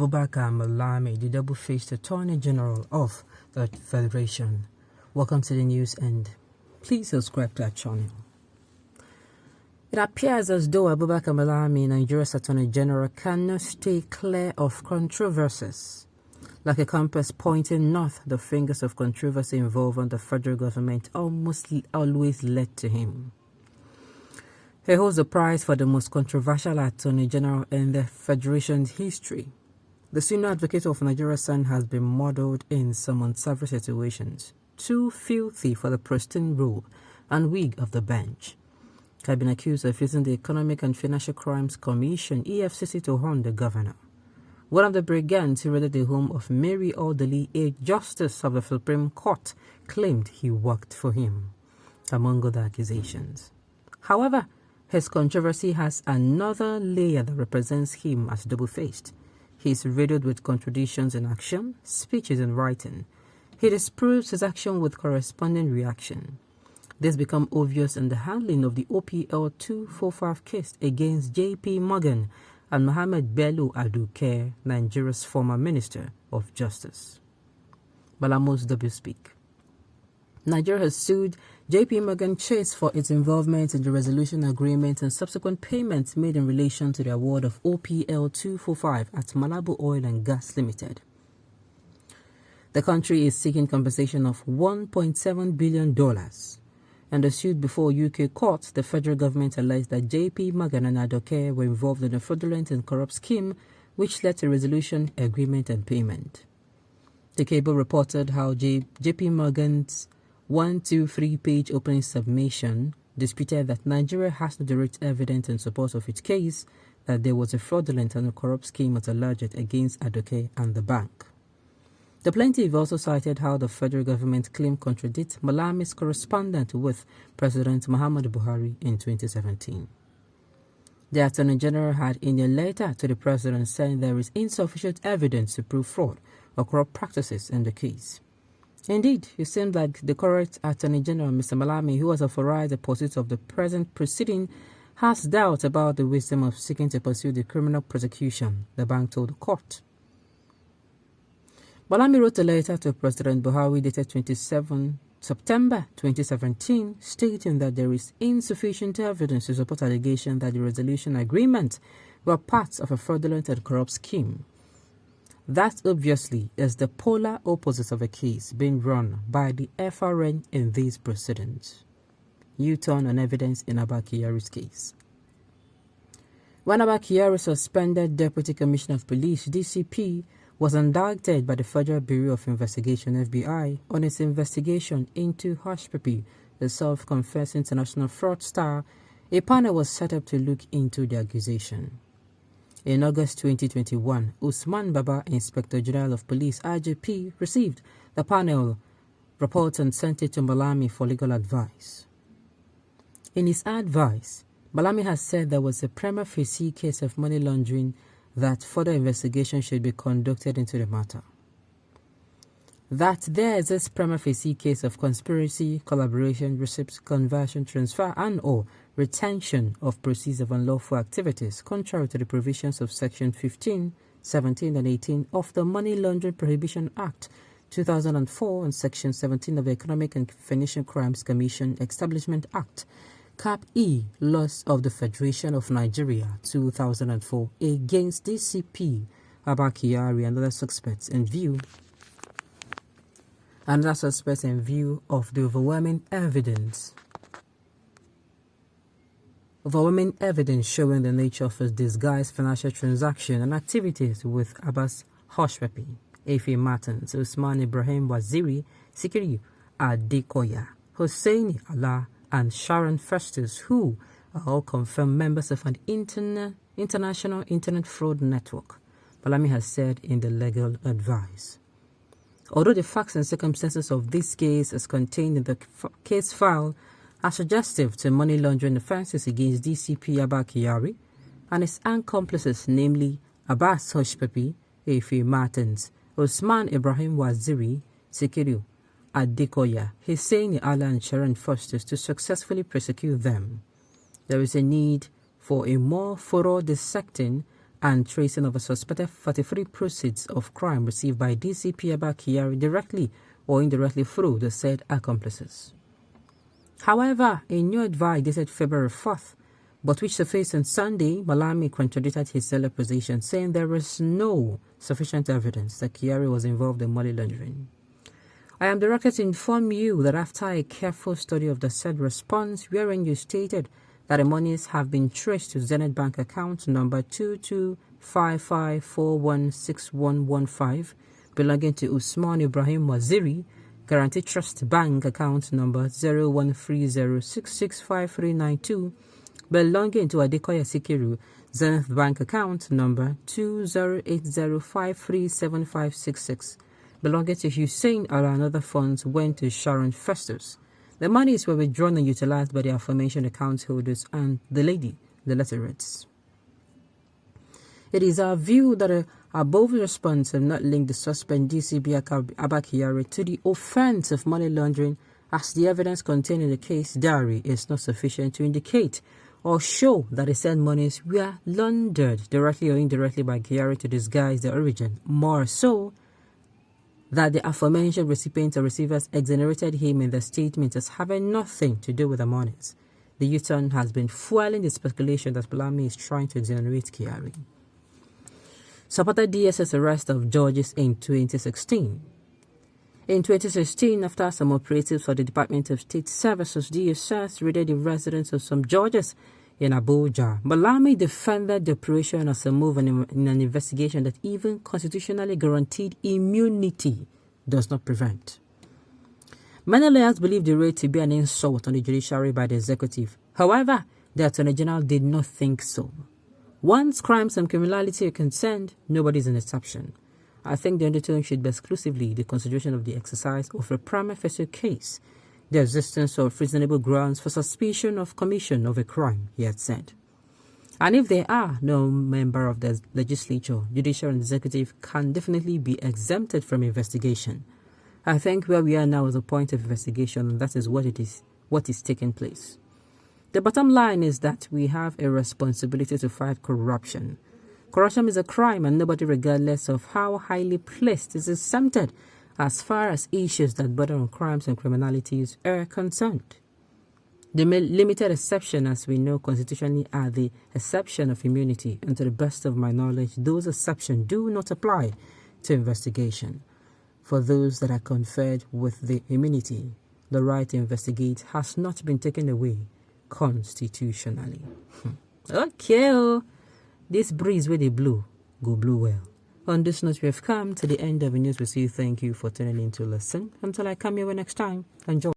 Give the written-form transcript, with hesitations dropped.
Abubakar Malami, the double-faced Attorney General of the Federation. Welcome to the news and please subscribe to our channel. It appears as though Abubakar Malami, Nigeria's Attorney General, cannot stay clear of controversies. Like a compass pointing north, the fingers of controversy involving the federal government almost always led to him. He holds the prize for the most controversial Attorney General in the Federation's history. The senior advocate of Nigeria's son has been modeled in some unsavory situations, too filthy for the pristine robe and wig of the bench. He has been accused of using the Economic and Financial Crimes Commission (EFCC) to harm the governor. One of the brigands who raided the home of Mary Orderly, a justice of the Supreme Court, claimed he worked for him, among other accusations. However, his controversy has another layer that represents him as double-faced. He is riddled with contradictions in action, speeches, and writing. He disproves his action with corresponding reaction. This becomes obvious in the handling of the OPL 245 case against J.P. Morgan and Mohammed Bello Aduke, Nigeria's former Minister of Justice. Balamo's doublespeak. Nigeria has sued J.P. Morgan Chase for its involvement in the resolution agreement and subsequent payments made in relation to the award of OPL 245 at Malabo Oil and Gas Limited. The country is seeking compensation of $1.7 billion. And the suit before UK courts, the federal government alleged that J.P. Morgan and Aduke were involved in a fraudulent and corrupt scheme which led to resolution, agreement, and payment. The cable reported how J.P. Morgan's 123-page opening submission disputed that Nigeria has no direct evidence in support of its case that there was a fraudulent and a corrupt scheme was alleged against Aduke and the bank. The plaintiff also cited how the federal government claim contradicts Malami's correspondence with President Muhammadu Buhari in 2017. The Attorney General had in a letter to the President said there is insufficient evidence to prove fraud or corrupt practices in the case. Indeed, it seemed like the current Attorney General, Mr. Malami, who has authorized the pursuit of the present proceeding, has doubt about the wisdom of seeking to pursue the criminal prosecution, the bank told the court. Malami wrote a letter to President Buhari dated 27 September 2017, stating that there is insufficient evidence to support allegation that the resolution agreement were parts of a fraudulent and corrupt scheme. That obviously is the polar opposite of a case being run by the FRN in these proceedings. U-turn on evidence in Abba Kyari's case. When Abba Kyari, suspended Deputy Commissioner of Police (DCP), was indicted by the Federal Bureau of Investigation (FBI) on its investigation into Hushpuppi, the self-confessed international fraudster, a panel was set up to look into the accusation. In August 2021, Usman Baba, Inspector General of Police (IGP), received the panel report and sent it to Malami for legal advice. In his advice, Malami has said there was a prima facie case of money laundering, that further investigation should be conducted into the matter. That there is this prima facie case of conspiracy, collaboration, receipts, conversion, transfer, and/or retention of proceeds of unlawful activities, contrary to the provisions of Section 15, 17, and 18 of the Money Laundering Prohibition Act 2004 and Section 17 of the Economic and Financial Crimes Commission Establishment Act, Cap E, Laws of the Federation of Nigeria 2004 against DCP, Abba Kyari, and other suspects in view of the overwhelming evidence showing the nature of his disguised financial transaction and activities with Abbas Hushpuppi, Efe Martins, Usman Ibrahim Waziri, Sikiru Adekoya, Hussein Allah, and Sharon Festus, who are all confirmed members of an international internet fraud network, Malami has said in the legal advice. Although the facts and circumstances of this case as contained in the case file are suggestive to money laundering offences against DCP Abba Kyari and his accomplices, namely Abbas Hushpuppi, Efe Martins, Usman Ibrahim Waziri, Sikiru Adekoya, Hussein Allah, and Sharon Festus, to successfully prosecute them, there is a need for a more thorough dissecting and tracing of a suspected 43 proceeds of crime received by DCP Abba Kyari directly or indirectly through the said accomplices. However, a new advice dated February 4th, but which surfaced on Sunday, Malami contradicted his earlier position, saying there is no sufficient evidence that Kyari was involved in money laundering. I am directed to inform you that after a careful study of the said response, wherein you stated that the monies have been traced to Zenith Bank account number 2255416115 belonging to Usman Ibrahim Waziri, Guarantee Trust Bank account number 0130665392 belonging to Adekoya Sikiru, Zenith Bank account number 2080537566 belonging to Hussein Ala and other funds went to Sharon Festus. The monies were withdrawn and utilized by the aforementioned account holders and the lady, the letter reads. It is our view that the above response have not linked the suspect DCP Abba Kyari to the offense of money laundering, as the evidence contained in the case diary is not sufficient to indicate or show that the said monies were laundered directly or indirectly by Kyari to disguise their origin. More so, that the aforementioned recipients or receivers exonerated him in the statement as having nothing to do with the monies. The U-turn has been fueling the speculation that Malami is trying to exonerate Kyari. Supported DSS arrest of Georges in 2016. In 2016, after some operatives for the Department of State Services DSS raided the residence of some Georges in Abuja, Malami defended the operation as a move in an investigation that even constitutionally guaranteed immunity does not prevent. Many lawyers believe the raid to be an insult on the judiciary by the executive. However, the Attorney General did not think so. Once crimes and criminality are concerned, nobody is an exception. I think the undertone should be exclusively the consideration of the exercise of a prima facie case, the existence of reasonable grounds for suspicion of commission of a crime, he had said. And if there are, no member of the legislature, judicial and executive can definitely be exempted from investigation. I think where we are now is a point of investigation, and that is what is taking place. The bottom line is that we have a responsibility to fight corruption. Corruption is a crime, and nobody, regardless of how highly placed, is exempted as far as issues that border on crimes and criminalities are concerned. The limited exception, as we know constitutionally, are the exception of immunity, and to the best of my knowledge, those exceptions do not apply to investigation. For those that are conferred with the immunity, the right to investigate has not been taken away constitutionally. Okay, this breeze where they blow, go blow well. On this note, we have come to the end of the news. We say thank you for tuning in to listen. Until I come here next time, enjoy.